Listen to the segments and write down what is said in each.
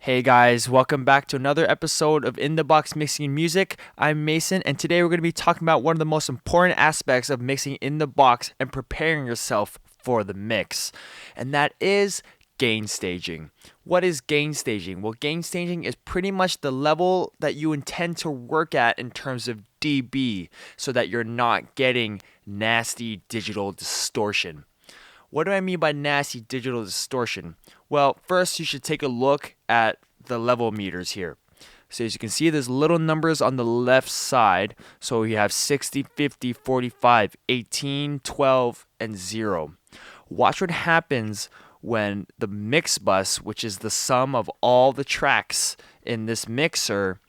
Hey guys, welcome back to another episode of In the Box Mixing Music. I'm Mason, and today we're going to be talking about one of the most important aspects of mixing in the box and preparing yourself for the mix, and that is gain staging. What is gain staging? Well, gain staging is pretty much the level that you intend to work at in terms of dB so that you're not getting nasty digital distortion. What do I mean by nasty digital distortion? Well, first you should take a look at the level meters here. So as you can see, there's little numbers on the left side. So you have 60, 50, 45, 18, 12, and 0. Watch what happens when the mix bus, which is the sum of all the tracks in this mixer,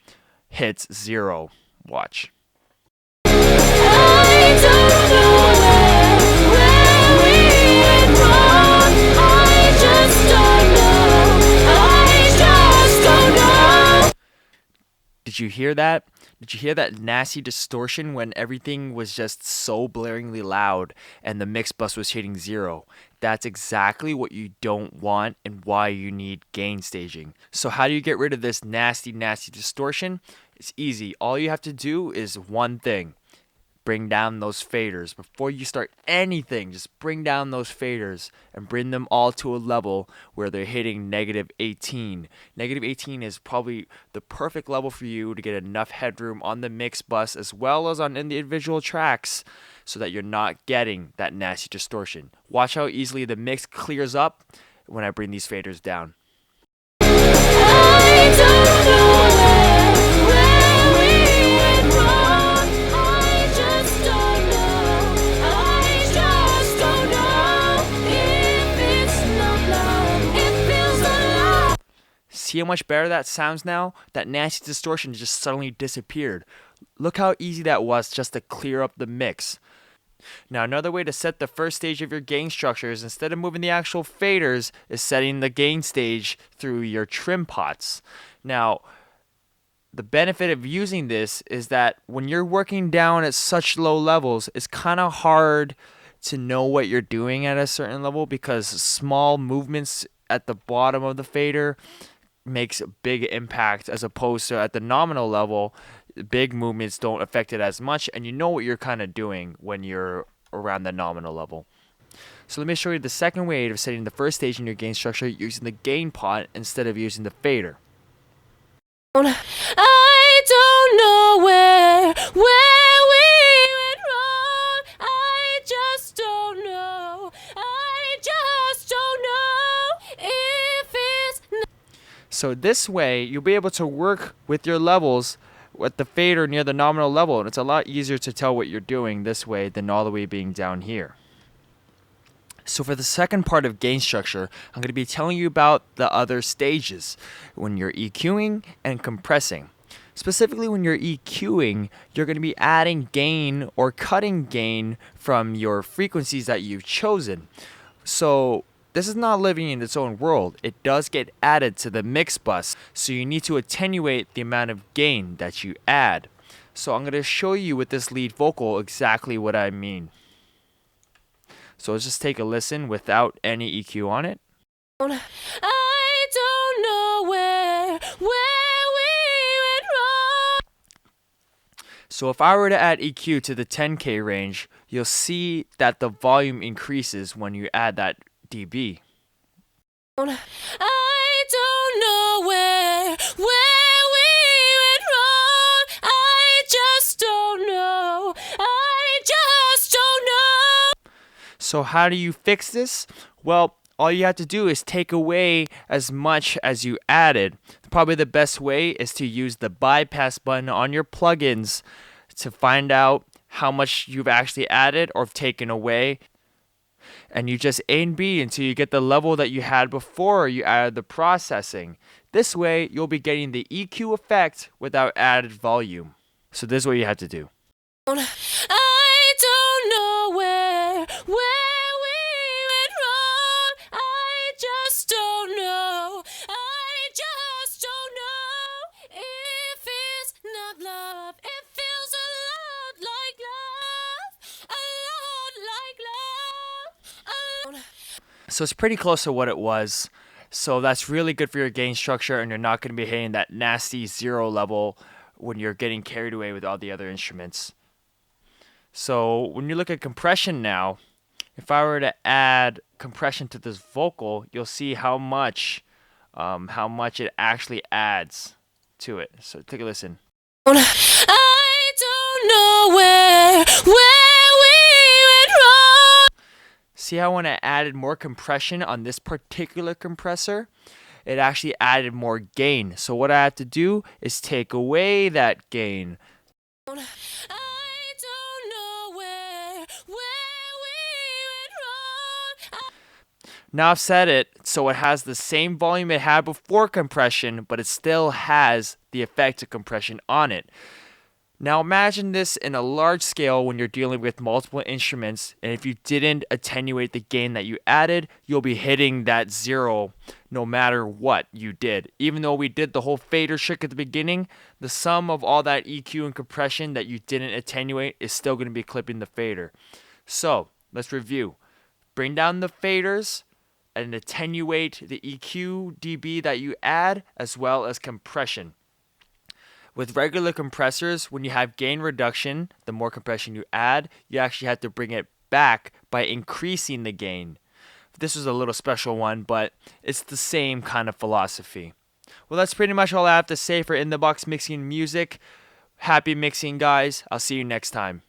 hits 0. Watch. I don't know where we went wrong. I just don't know. I just don't know. Did you hear that? Did you hear that nasty distortion when everything was just so blaringly loud and the mix bus was hitting 0? That's exactly what you don't want and why you need gain staging. So how do you get rid of this nasty distortion? It's easy. All you have to do is one thing. Bring down those faders. Before you start anything, just bring down those faders and bring them all to a level where they're hitting negative 18. Negative 18 is probably the perfect level for you to get enough headroom on the mix bus as well as on individual tracks so that you're not getting that nasty distortion. Watch how easily the mix clears up when I bring these faders down. I don't know where we went wrong. I just don't know. I just don't know if it's not love. It feels alive. See how much better that sounds now? That nasty distortion just suddenly disappeared. Look how easy that was just to clear up the mix. Now another way to set the first stage of your gain structure is instead of moving the actual faders is setting the gain stage through your trim pots. Now the benefit of using this is that when you're working down at such low levels, it's kind of hard to know what you're doing at a certain level because small movements at the bottom of the fader makes a big impact as opposed to at the nominal level, big movements don't affect it as much and you know what you're kind of doing when you're around the nominal level. So let me show you the second way of setting the first stage in your gain structure using the gain pot instead of using the fader. I don't know where we went wrong. I just don't know. I just don't know if it's So this way, you'll be able to work with your levels with the fader near the nominal level, and it's a lot easier to tell what you're doing this way than all the way being down here. So for the second part of gain structure, I'm going to be telling you about the other stages when you're EQing and compressing. Specifically when you're EQing, you're going to be adding gain or cutting gain from your frequencies that you've chosen. So this is not living in its own world. It does get added to the mix bus, so you need to attenuate the amount of gain that you add. So I'm going to show you with this lead vocal exactly what I mean. So let's just take a listen without any EQ on it. I don't know where we went wrong. So if I were to add EQ to the 10K range, you'll see that the volume increases when you add that dB. I don't know where we went wrong. I just don't know. I just don't know. So how do you fix this? Well, all you have to do is take away as much as you added. Probably the best way is to use the bypass button on your plugins to find out how much you've actually added or taken away. And you just A and B until you get the level that you had before you added the processing. This way, you'll be getting the EQ effect without added volume. So this is what you have to do. I don't know where we went wrong. I just don't know. I just don't know if it's not love. It feels a lot like love. A lot like love. So it's pretty close to what it was. So that's really good for your gain structure, and you're not going to be hitting that nasty zero level when you're getting carried away with all the other instruments. So when you look at compression now, if I were to add compression to this vocal, you'll see how much it actually adds to it. So take a listen. I don't know where we went wrong. See how when I added more compression on this particular compressor, it actually added more gain. So what I have to do is take away that gain. I don't know where we went wrong. Now I've set it so it has the same volume it had before compression, but it still has the effect of compression on it. Now imagine this in a large scale when you're dealing with multiple instruments, and if you didn't attenuate the gain that you added, you'll be hitting that zero no matter what you did. Even though we did the whole fader trick at the beginning, the sum of all that EQ and compression that you didn't attenuate is still going to be clipping the fader. So let's review. Bring down the faders and attenuate the EQ dB that you add, as well as compression. With regular compressors, when you have gain reduction, the more compression you add, you actually have to bring it back by increasing the gain. This was a little special one, but it's the same kind of philosophy. Well, that's pretty much all I have to say for In The Box Mixing Music. Happy mixing, guys. I'll see you next time.